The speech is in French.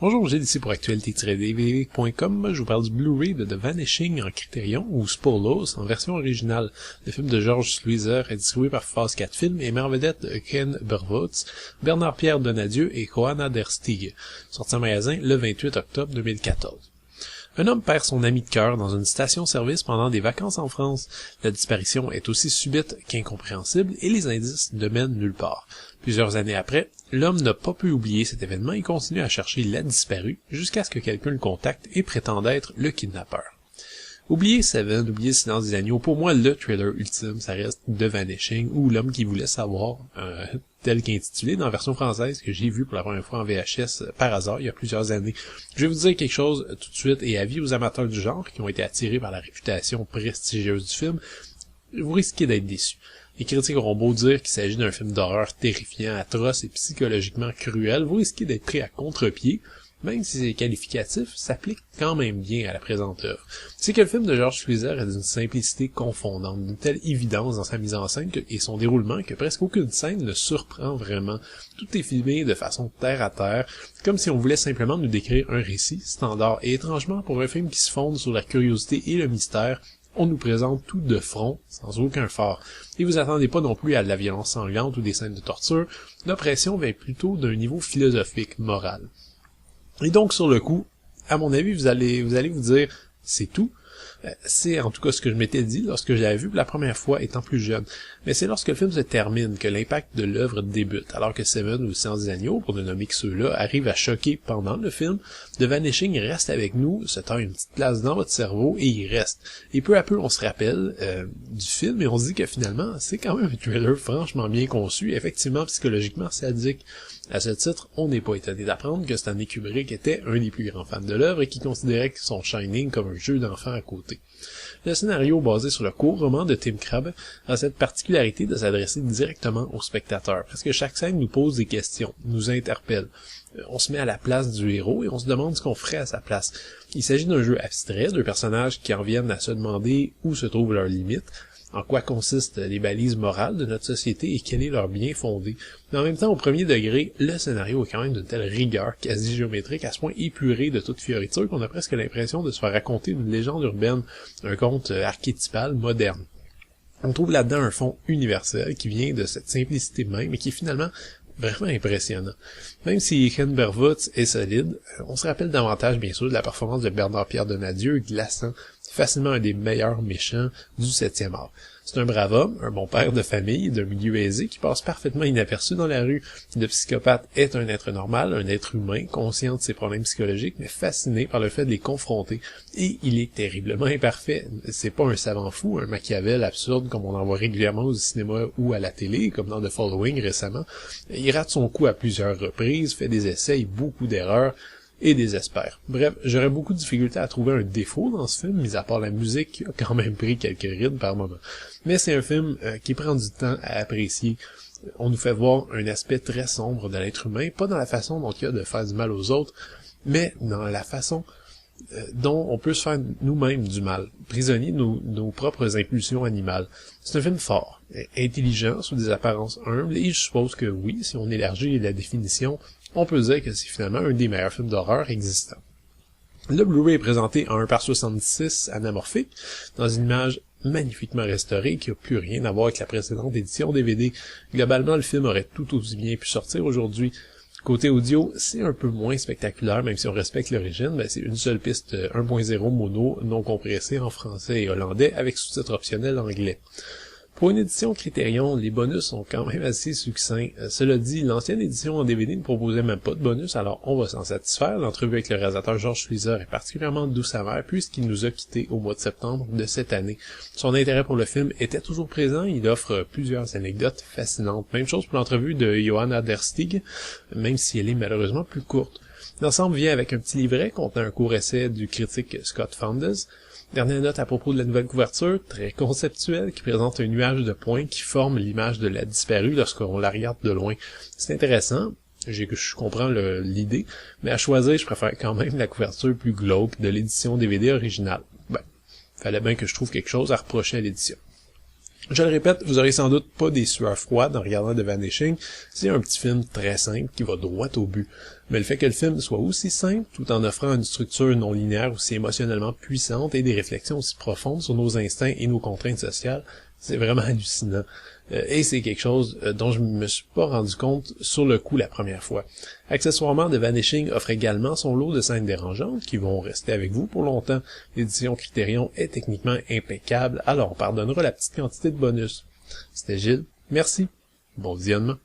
Bonjour, j'ai ici pour actualité-dvd.com. Je vous parle du Blu-ray de The Vanishing en Criterion ou Spolos en version originale. Le film de Georges Sluizer est distribué par Phase 4 Films et met en vedette Ken Bervoets, Bernard-Pierre Donadieu et Johanna der Stieg. Sorti en magasin le 28 octobre 2014. Un homme perd son ami de cœur dans une station-service pendant des vacances en France. La disparition est aussi subite qu'incompréhensible et les indices ne mènent nulle part. Plusieurs années après, l'homme n'a pas pu oublier cet événement et continue à chercher la disparue jusqu'à ce que quelqu'un le contacte et prétende être le kidnappeur. Oubliez Seven, oubliez Silence des agneaux, pour moi le thriller ultime, ça reste The Vanishing ou L'homme qui voulait savoir, tel qu'intitulé dans la version française que j'ai vu pour la première fois en VHS par hasard il y a plusieurs années. Je vais vous dire quelque chose tout de suite et avis aux amateurs du genre qui ont été attirés par la réputation prestigieuse du film, vous risquez d'être déçus. Les critiques auront beau dire qu'il s'agit d'un film d'horreur terrifiant, atroce et psychologiquement cruel, vous risquez d'être pris à contre-pied, même si ces qualificatifs s'appliquent quand même bien à la présente œuvre. C'est que le film de Georges Sluizer est d'une simplicité confondante, d'une telle évidence dans sa mise en scène et son déroulement que presque aucune scène ne surprend vraiment. Tout est filmé de façon terre à terre, comme si on voulait simplement nous décrire un récit standard. Et étrangement, pour un film qui se fonde sur la curiosité et le mystère, on nous présente tout de front, sans aucun phare. Et vous attendez pas non plus à de la violence sanglante ou des scènes de torture, l'oppression vient plutôt d'un niveau philosophique, moral. Et donc, sur le coup, à mon avis, vous allez vous dire, c'est tout. C'est en tout cas ce que je m'étais dit lorsque j'avais vu pour la première fois étant plus jeune. Mais c'est lorsque le film se termine que l'impact de l'œuvre débute, alors que Seven ou Silence des agneaux, pour ne nommer que ceux-là, arrivent à choquer pendant le film. The Vanishing reste avec nous, se taille une petite place dans votre cerveau et il reste. Et peu à peu, on se rappelle du film et on se dit que finalement, c'est quand même un thriller franchement bien conçu, effectivement psychologiquement sadique. À ce titre, on n'est pas étonné d'apprendre que Stanley Kubrick était un des plus grands fans de l'œuvre et qui considérait son Shining comme un jeu d'enfant à côté. Le scénario basé sur le court roman de Tim Crabbe a cette particularité de s'adresser directement au spectateur, parce que chaque scène nous pose des questions, nous interpelle. On se met à la place du héros et on se demande ce qu'on ferait à sa place. Il s'agit d'un jeu abstrait, de personnages qui en viennent à se demander où se trouvent leurs limites, en quoi consistent les balises morales de notre société et quel est leur bien fondé. Mais en même temps, au premier degré, le scénario est quand même d'une telle rigueur quasi géométrique, à ce point épuré de toute fioriture qu'on a presque l'impression de se faire raconter une légende urbaine, un conte archétypal moderne. On trouve là-dedans un fond universel qui vient de cette simplicité même et qui est finalement vraiment impressionnant. Même si Ken Bervoets est solide, on se rappelle davantage bien sûr de la performance de Bernard-Pierre Donadieu, glaçant, facilement un des meilleurs méchants du 7e art. C'est un brave homme, un bon père de famille, d'un milieu aisé, qui passe parfaitement inaperçu dans la rue. Le psychopathe est un être normal, un être humain, conscient de ses problèmes psychologiques, mais fasciné par le fait de les confronter. Et il est terriblement imparfait. C'est pas un savant fou, un Machiavel absurde comme on en voit régulièrement au cinéma ou à la télé, comme dans The Following récemment. Il rate son coup à plusieurs reprises, fait des essais et beaucoup d'erreurs, et désespère. Bref, j'aurais beaucoup de difficultés à trouver un défaut dans ce film, mis à part la musique qui a quand même pris quelques rides par moment. Mais c'est un film qui prend du temps à apprécier. On nous fait voir un aspect très sombre de l'être humain, pas dans la façon dont il y a de faire du mal aux autres, mais dans la façon dont on peut se faire nous-mêmes du mal, prisonniers de nos propres impulsions animales. C'est un film fort, intelligent, sous des apparences humbles, et je suppose que oui, si on élargit la définition, on peut dire que c'est finalement un des meilleurs films d'horreur existants. Le Blu-ray est présenté en 1:66 anamorphique, dans une image magnifiquement restaurée qui n'a plus rien à voir avec la précédente édition DVD. Globalement, le film aurait tout aussi bien pu sortir aujourd'hui. Côté audio, c'est un peu moins spectaculaire, même si on respecte l'origine, c'est une seule piste 1.0 mono non compressée en français et hollandais avec sous-titres optionnels anglais. Pour une édition Criterion, les bonus sont quand même assez succincts. Cela dit, l'ancienne édition en DVD ne proposait même pas de bonus, alors on va s'en satisfaire. L'entrevue avec le réalisateur Georges Sluizer est particulièrement douce amère puisqu'il nous a quittés au mois de septembre de cette année. Son intérêt pour le film était toujours présent, il offre plusieurs anecdotes fascinantes. Même chose pour l'entrevue de Johanna der Stieg, même si elle est malheureusement plus courte. L'ensemble vient avec un petit livret contenant un court essai du critique Scott Foundes. Dernière note à propos de la nouvelle couverture, très conceptuelle, qui présente un nuage de points qui forme l'image de la disparue lorsqu'on la regarde de loin. C'est intéressant, je comprends l'idée, mais à choisir, je préfère quand même la couverture plus glauque de l'édition DVD originale. Fallait bien que je trouve quelque chose à reprocher à l'édition. Je le répète, vous aurez sans doute pas des sueurs froides en regardant The Vanishing, c'est un petit film très simple qui va droit au but. Mais le fait que le film soit aussi simple, tout en offrant une structure non linéaire aussi émotionnellement puissante et des réflexions aussi profondes sur nos instincts et nos contraintes sociales, c'est vraiment hallucinant. Et c'est quelque chose dont je me suis pas rendu compte sur le coup la première fois. Accessoirement, The Vanishing offre également son lot de scènes dérangeantes qui vont rester avec vous pour longtemps. L'édition Criterion est techniquement impeccable, alors on pardonnera la petite quantité de bonus. C'était Gilles, merci, bon visionnement.